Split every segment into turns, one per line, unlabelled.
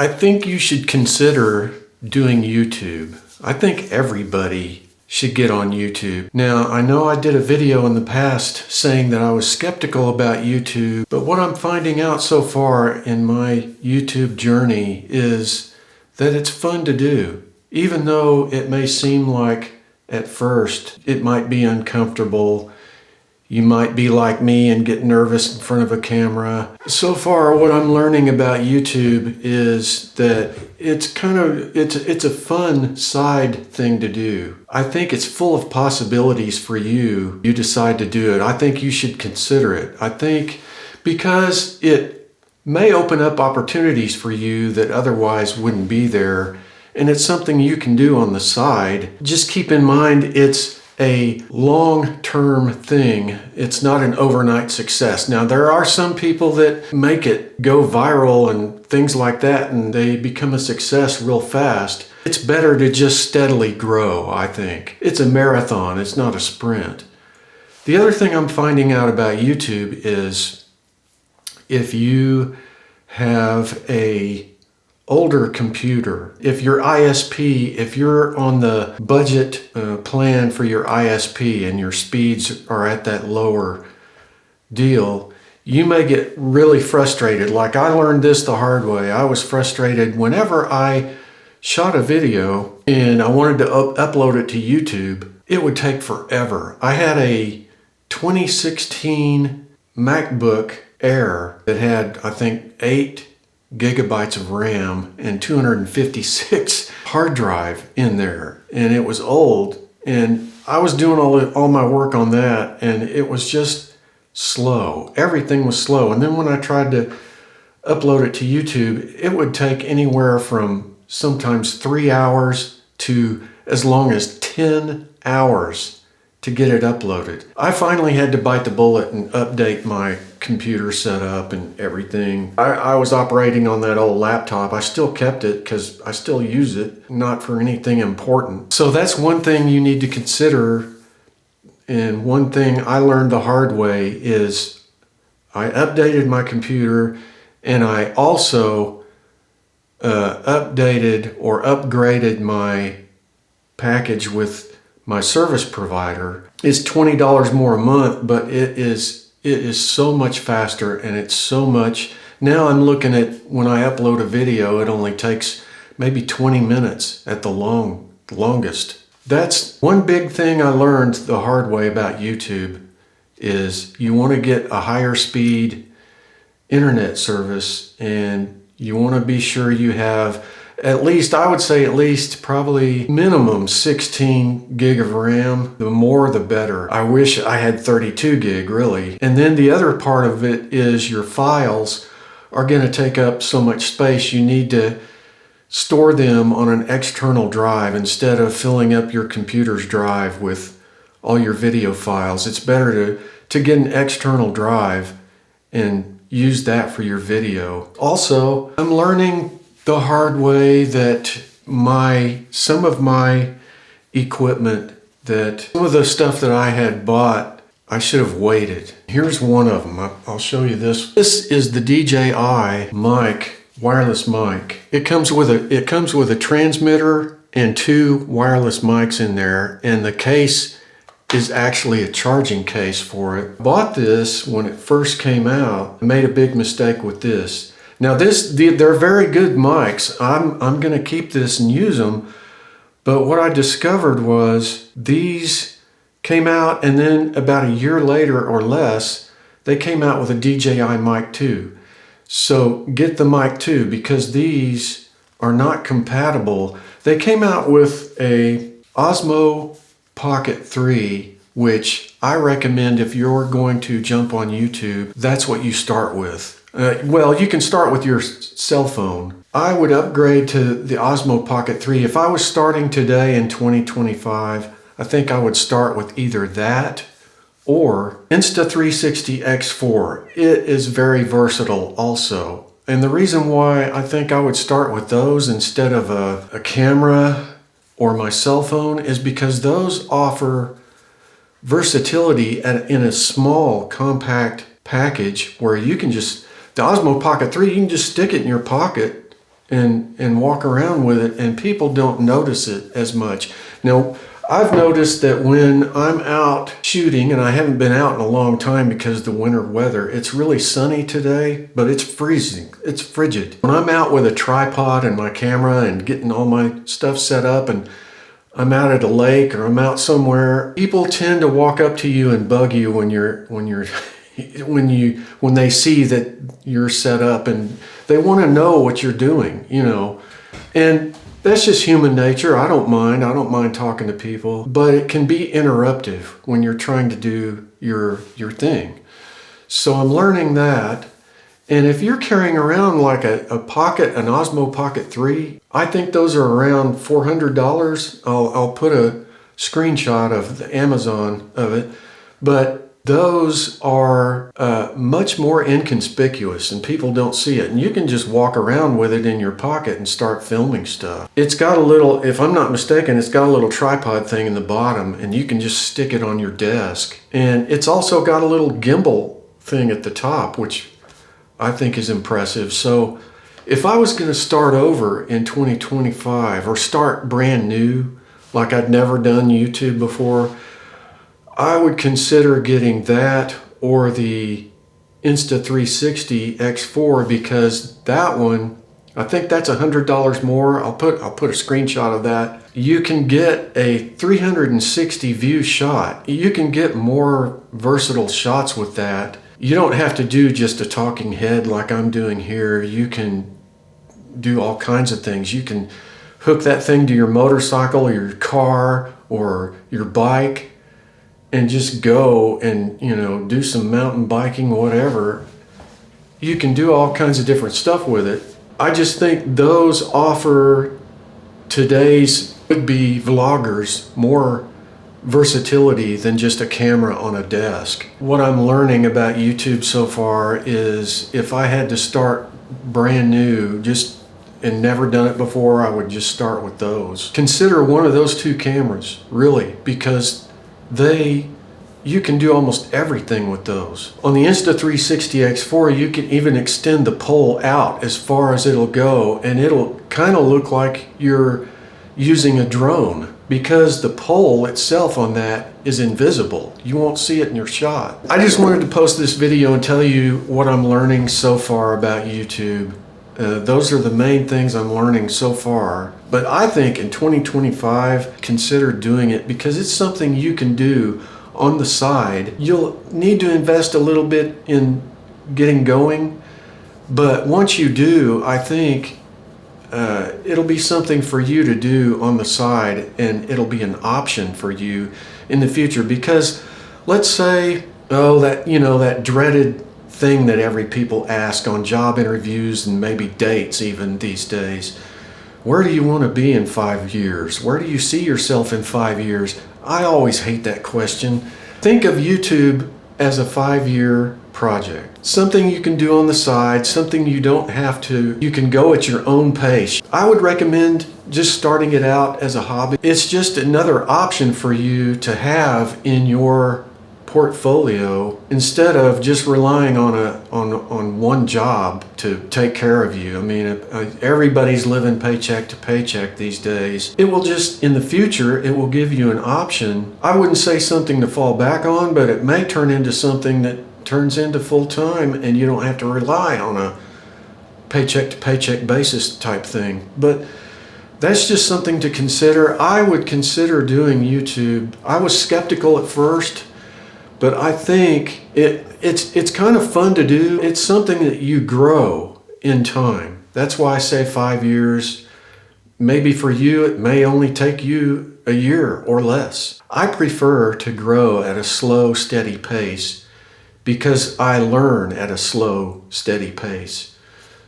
I think you should consider doing YouTube. I think everybody should get on YouTube. Now, I know I did a video in the past saying that I was skeptical about YouTube, but what I'm finding out so far in my YouTube journey is that it's fun to do. Even though it may seem like at first it might be uncomfortable, you might be like me and get nervous in front of a camera. So far, what I'm learning about YouTube is that it's a fun side thing to do. I think it's full of possibilities for you. You decide to do it. I think you should consider it. I think because it may open up opportunities for you that otherwise wouldn't be there, and it's something you can do on the side. Just keep in mind it's a long-term thing. It's not an overnight success. Now, there are some people that make it go viral and things like that, and they become a success real fast. It's better to just steadily grow, I think. It's a marathon, it's not a sprint. The other thing I'm finding out about YouTube is if you have a older computer, if your ISP, if you're on the budget plan for your ISP and your speeds are at that lower deal, you may get really frustrated. Like I learned this the hard way. I was frustrated whenever I shot a video and I wanted to upload it to YouTube. It would take forever. I had a 2016 MacBook Air that had, I think, 8 gigabytes of RAM and 256 hard drive in there, and it was old, and I was doing all my work on that, and it was just slow. Everything was slow. And then when I tried to upload it to YouTube, it would take anywhere from sometimes 3 hours to as long as 10 hours to get it uploaded. I finally had to bite the bullet and update my computer setup and everything. I was operating on that old laptop. I still kept it because I still use it, not for anything important. So that's one thing you need to consider. And one thing I learned the hard way is I updated my computer, and I also updated or upgraded my package with my service provider. It's $20 more a month, but it is so much faster, and it's so much. Now I'm looking at when I upload a video, it only takes maybe 20 minutes at the longest. That's one big thing I learned the hard way about YouTube is you want to get a higher speed internet service, and you want to be sure you have at least, I would say at least probably minimum 16 gig of RAM. The more the better. I wish I had 32 gig really. And then the other part of it is your files are going to take up so much space. You need to store them on an external drive instead of filling up your computer's drive with all your video files. It's better to get an external drive and use that for your video. Also, I'm learning the hard way that some of my equipment, that some of the stuff that I had bought, I should have waited. Here's one of them. I'll show you this. This is the DJI mic, wireless mic. It comes with a transmitter and 2 wireless mics in there, and the case is actually a charging case for it. I bought this when it first came out. I made a big mistake with this. Now they're very good mics. I'm going to keep this and use them. But what I discovered was these came out, and then about a year later or less, they came out with a DJI mic 2. So get the mic 2 because these are not compatible. They came out with a Osmo Pocket 3, which I recommend if you're going to jump on YouTube, that's what you start with. Well, you can start with your cell phone. I would upgrade to the Osmo Pocket 3. If I was starting today in 2025, I think I would start with either that or Insta360 X4. It is very versatile also. And the reason why I think I would start with those instead of a camera or my cell phone is because those offer versatility in a small, compact package where you can just, the Osmo Pocket 3, you can just stick it in your pocket and walk around with it, and people don't notice it as much. Now, I've noticed that when I'm out shooting, and I haven't been out in a long time because of the winter weather, it's really sunny today, but it's freezing. It's frigid. When I'm out with a tripod and my camera and getting all my stuff set up, and I'm out at a lake or I'm out somewhere, people tend to walk up to you and bug you when they see that you're set up, and they want to know what you're doing, and that's just human nature. I don't mind talking to people, but it can be interruptive when you're trying to do your thing. So I'm learning that. And if you're carrying around like an Osmo Pocket 3, I think those are around $400. I'll put a screenshot of the Amazon of it, but those are much more inconspicuous and people don't see it. And you can just walk around with it in your pocket and start filming stuff. It's got a little, if I'm not mistaken, it's got a little tripod thing in the bottom, and you can just stick it on your desk. And it's also got a little gimbal thing at the top, which I think is impressive. So if I was going to start over in 2025 or start brand new, like I'd never done YouTube before, I would consider getting that or the Insta360 X4, because that one, I think that's $100 more. I'll put a screenshot of that. You can get a 360 view shot. You can get more versatile shots with that. You don't have to do just a talking head like I'm doing here. You can do all kinds of things. You can hook that thing to your motorcycle or your car or your bike and just go and, do some mountain biking, whatever. You can do all kinds of different stuff with it. I just think those offer today's would-be vloggers more versatility than just a camera on a desk. What I'm learning about YouTube so far is if I had to start brand new, and never done it before, I would just start with those. Consider one of those two cameras, really, because you can do almost everything with those. On the Insta360 X4, you can even extend the pole out as far as it'll go, and it'll kind of look like you're using a drone, because the pole itself on that is invisible. You won't see it in your shot. I just wanted to post this video and tell you what I'm learning so far about YouTube. Those are the main things I'm learning so far. But I think in 2025, consider doing it, because it's something you can do on the side. You'll need to invest a little bit in getting going, but once you do, I think it'll be something for you to do on the side, and it'll be an option for you in the future. Because let's say, that dreaded thing that every people ask on job interviews and maybe dates even these days, where do you want to be in 5 years? Where do you see yourself in 5 years? I always hate that question. Think of YouTube as a 5-year project. Something you can do on the side, something you can go at your own pace. I would recommend just starting it out as a hobby. It's just another option for you to have in your portfolio instead of just relying on one job to take care of you. I mean, everybody's living paycheck to paycheck these days. It will just, in the future, it will give you an option. I wouldn't say something to fall back on, but it may turn into something that turns into full-time, and you don't have to rely on a paycheck to paycheck basis type thing. But that's just something to consider. I would consider doing YouTube. I was skeptical at first, but I think it's kind of fun to do. It's something that you grow in time. That's why I say 5 years. Maybe for you, it may only take you a year or less. I prefer to grow at a slow, steady pace because I learn at a slow, steady pace.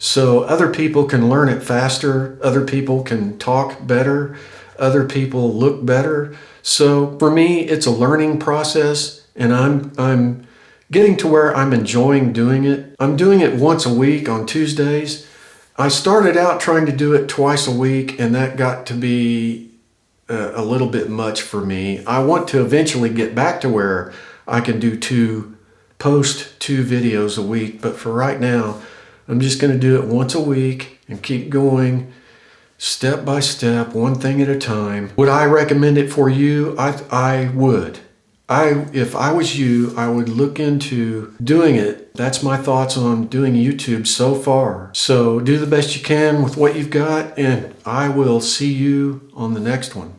So other people can learn it faster. Other people can talk better. Other people look better. So for me, it's a learning process. And I'm getting to where I'm enjoying doing it. I'm doing it once a week on Tuesdays. I started out trying to do it twice a week, and that got to be a little bit much for me. I want to eventually get back to where I can post two videos a week, but for right now, I'm just going to do it once a week and keep going step by step, one thing at a time. Would I recommend it for you? I would. If I was you, I would look into doing it. That's my thoughts on doing YouTube so far. So do the best you can with what you've got, and I will see you on the next one.